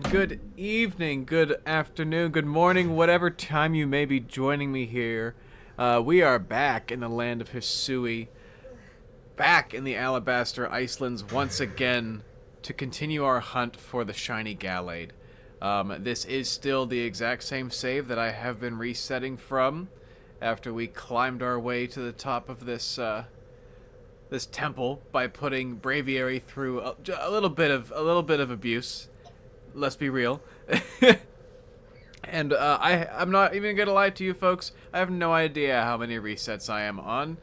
And good evening, good afternoon, good morning, whatever time you may be joining me here. We are back in the land of Hisui, back in the Alabaster Icelands once again to continue our hunt for the shiny Gallade. This is still the exact same save that I have been resetting from after we climbed our way to the top of this temple by putting Braviary through a little bit of abuse. Let's be real. And I'm not even gonna lie to you folks. I have no idea how many resets I am on.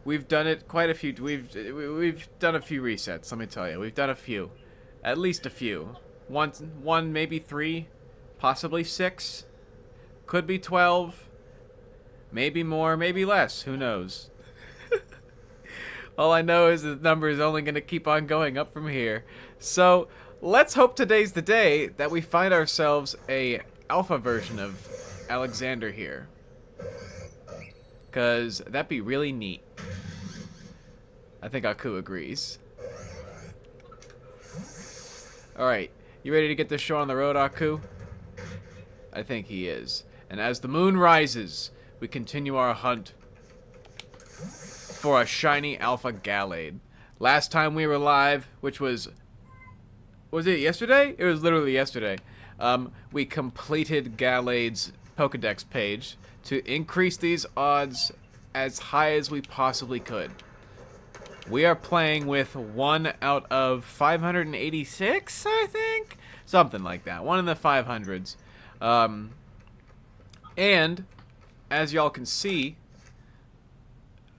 We've done it quite a few. We've done a few resets. Let me tell you, we've done a few, at least a few. One, maybe three, possibly six. Could be 12. Maybe more, maybe less. Who knows? All I know is the number is only going to keep on going up from here. So let's hope today's the day that we find ourselves a alpha version of Alexander here. Because that'd be really neat. I think Aku agrees. Alright, you ready to get this show on the road, Aku? I think he is. And as the moon rises, we continue our hunt for a shiny alpha Gallade. Last time we were live, which was it yesterday? It was literally yesterday. We completed Gallade's Pokedex page to increase these odds as high as we possibly could. We are playing with 1 out of 586, I think? Something like that. One in the 500s. And, as y'all can see,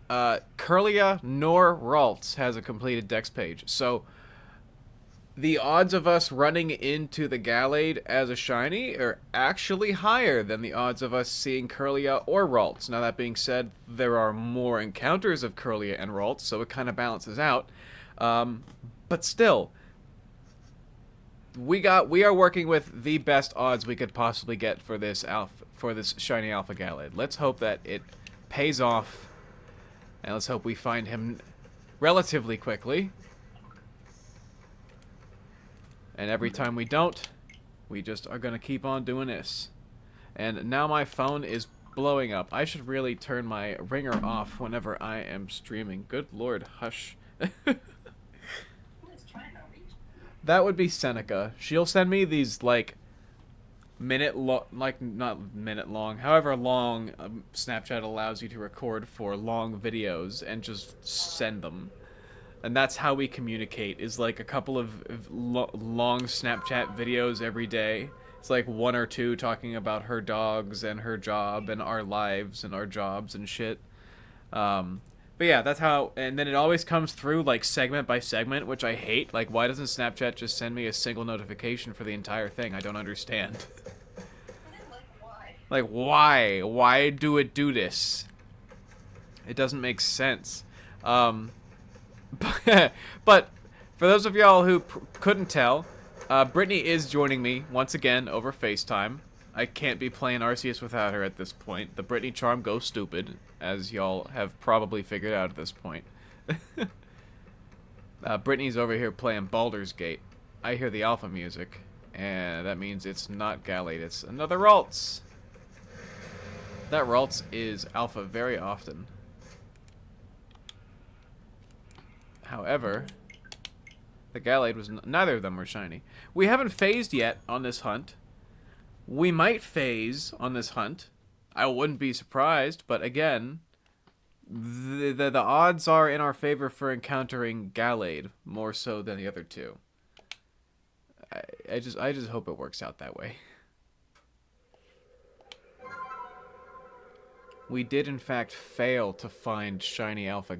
Curlia nor Ralts has a completed dex page. So the odds of us running into the Gallade as a shiny are actually higher than the odds of us seeing Curlia or Ralts. Now that being said, there are more encounters of Curlia and Ralts, so it kind of balances out. But still, we are working with the best odds we could possibly get for this shiny alpha Gallade. Let's hope that it pays off. And let's hope we find him relatively quickly. And every time we don't, we just are going to keep on doing this. And now my phone is blowing up. I should really turn my ringer off whenever I am streaming. Good lord, hush. That would be Seneca. She'll send me these, like, not minute long, however long Snapchat allows you to record for long videos and just send them. And that's how we communicate, is like a couple of long Snapchat videos every day. It's like 1 or 2 talking about her dogs and her job and our lives and our jobs and shit. But yeah, that's how, and then it always comes through like segment by segment, which I hate. Like, why doesn't Snapchat just send me a single notification for the entire thing? I don't understand. Like, why? Why do it do this? It doesn't make sense. But for those of y'all who couldn't tell, Brittany is joining me once again over FaceTime. I can't be playing Arceus without her at this point. The Brittany charm goes stupid, as y'all have probably figured out at this point. Brittany's over here playing Baldur's Gate. I hear the alpha music, and that means it's not Gallade, it's another Ralts. That Ralts is alpha very often. However, the Gallade was neither of them were shiny. We haven't phased yet on this hunt. We might phase on this hunt. I wouldn't be surprised, but again, the odds are in our favor for encountering Gallade more so than the other two. I just hope it works out that way. We did in fact fail to find shiny alpha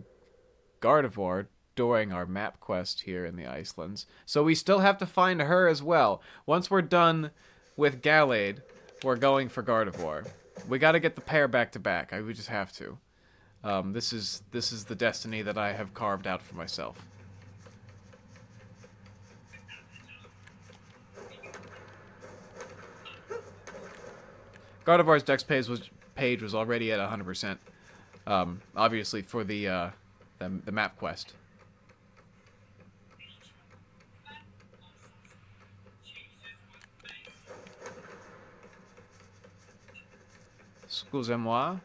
Gardevoir during our map quest here in the Icelands. So we still have to find her as well. Once we're done with Gallade, we're going for Gardevoir. We got to get the pair back to back. We just have to. This is the destiny that I have carved out for myself. Gardevoir's dex page was already at 100%. Obviously for the map quest. Excusez-moi.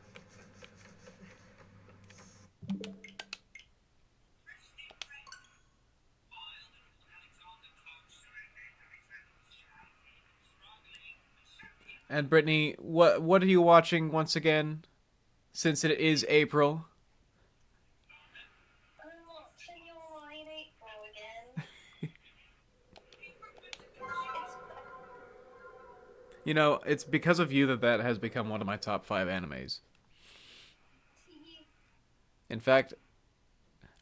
And Brittany, what are you watching once again? Since it is April. I'm watching your line April again. It's You know, it's because of you that that has become one of my top 5 animes. In fact,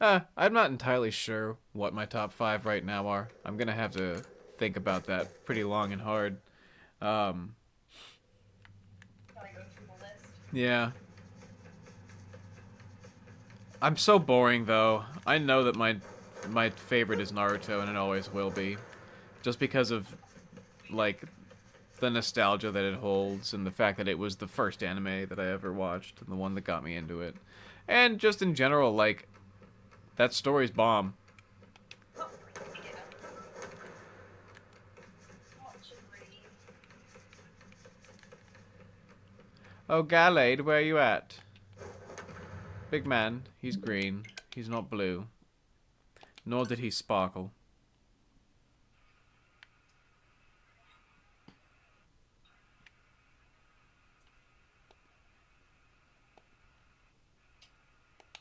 I'm not entirely sure what my top 5 right now are. I'm gonna have to think about that pretty long and hard. Um, gotta go through the list. yeah. I'm so boring though. I know that my favorite is Naruto and it always will be. Just because of like the nostalgia that it holds and the fact that it was the first anime that I ever watched and the one that got me into it. And just in general, like that story's bomb. Oh, yeah. Watch and read. Oh, Gallade, where are you at? Big man, he's green. He's not blue. Nor did he sparkle.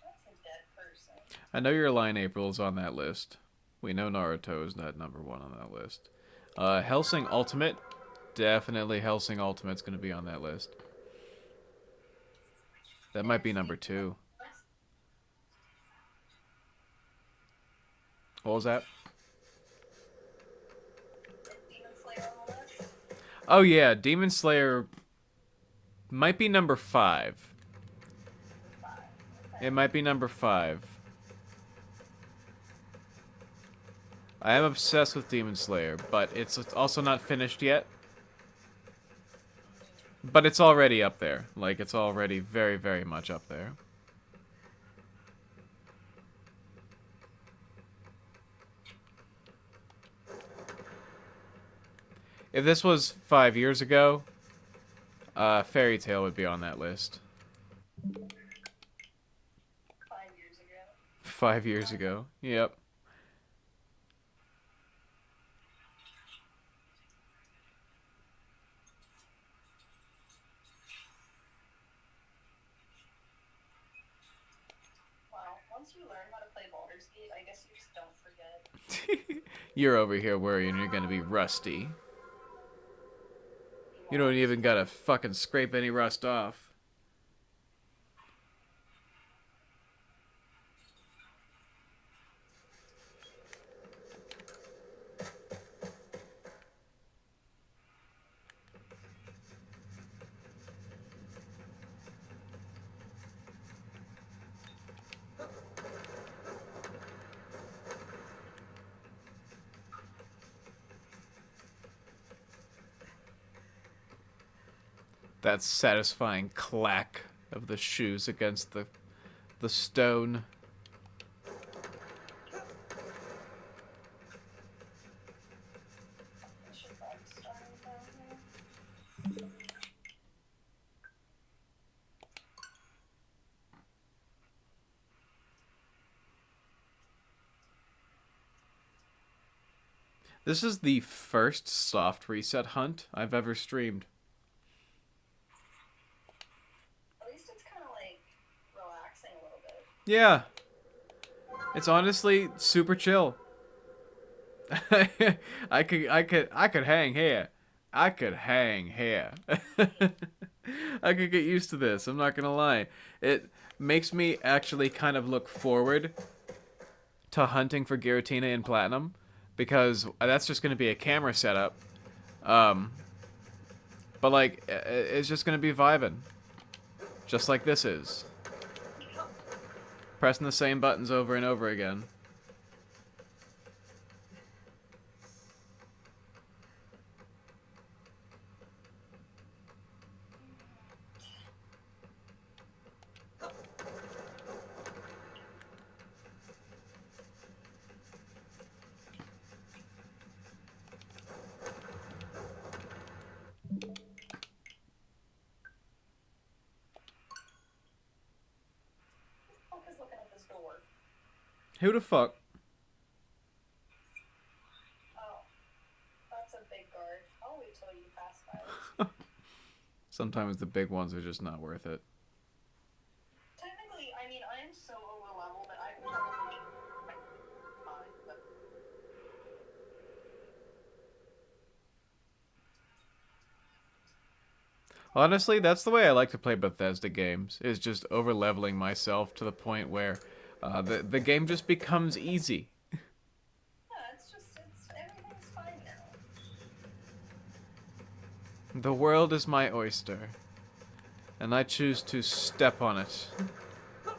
That's a dead person. I know your line April's on that list. We know Naruto is not number 1 on that list. Hellsing Ultimate. Definitely Hellsing Ultimate's gonna be on that list. That might be number 2. What was that? Demon Slayer on the list. Oh yeah, Demon Slayer might be number 5. 5. It Okay. might be number 5. I am obsessed with Demon Slayer, but it's also not finished yet. But it's already up there. Like, it's already very, very much up there. If this was 5 years ago, Fairy Tail would be on that list. 5 years ago. 5 years ago. Yep. Wow. Once you learn how to play Baldur's Gate, I guess you just don't forget. You're over here worrying you're gonna be rusty. You You don't won't. even gotta fucking scrape any rust off. That satisfying clack of the shoes against the stone. I should probably start down here. This is the first soft reset hunt I've ever streamed. At least it's kind of like relaxing a little bit. Yeah, it's honestly super chill. I could hang here. I could hang here. I could get used to this. I'm not gonna lie. It makes me actually kind of look forward to hunting for Giratina and Platinum because that's just gonna be a camera setup. Um, but like it's just gonna be vibing, just like this is. Pressing the same buttons over and over again. Who the fuck? Oh, that's a big guard. I'll wait till you pass by. Sometimes the big ones are just not worth it. Technically, I mean, I am so over level that I would probably fine, but Honestly, that's the way I like to play Bethesda games, is just over-leveling myself to the point where the game just becomes easy. yeah, it's everything's fine now. The world is my oyster, and I choose to step on it. I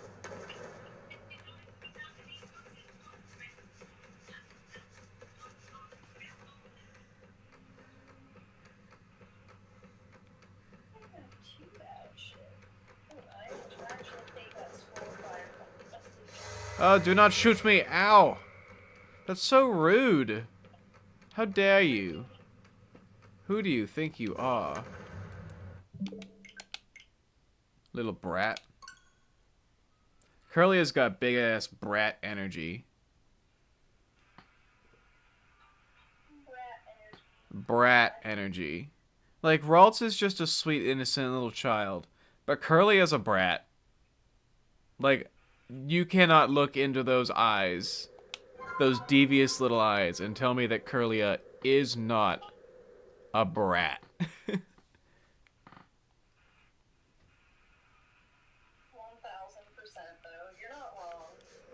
have too bad shit. Ooh, I should actually take that scroll fire from investigation. Oh, do not shoot me! Ow! That's so rude! How dare you? Who do you think you are? Little brat. Curlia's got big-ass brat energy. Brat energy. Brat energy. Like, Ralts is just a sweet, innocent little child. But Curly is a brat. Like, you cannot look into those eyes, those devious little eyes, and tell me that Curlia is not a brat. 1000% though. You're not wrong.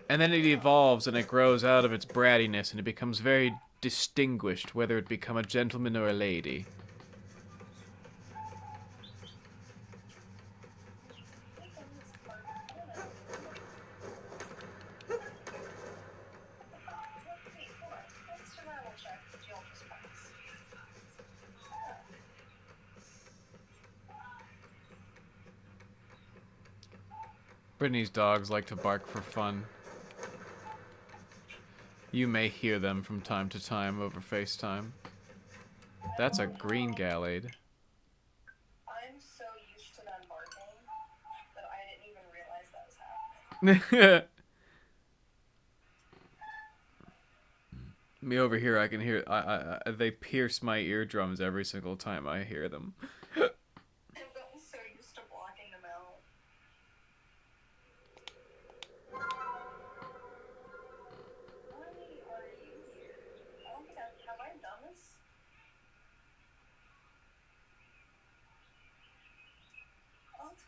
And then it evolves and it grows out of its brattiness and it becomes very distinguished, whether it become a gentleman or a lady. Taking this part, yeah. Wait, hold on. Let's survival check that you'll just pass. Brittany's dogs like to bark for fun. You may hear them from time to time over FaceTime. That's a green Gallade. I'm so used to them barking that I didn't even realize that was happening. Me over here, I can hear. They pierce my eardrums every single time I hear them. I've gotten so used to blocking them out. Why are you here? I don't think have I done this?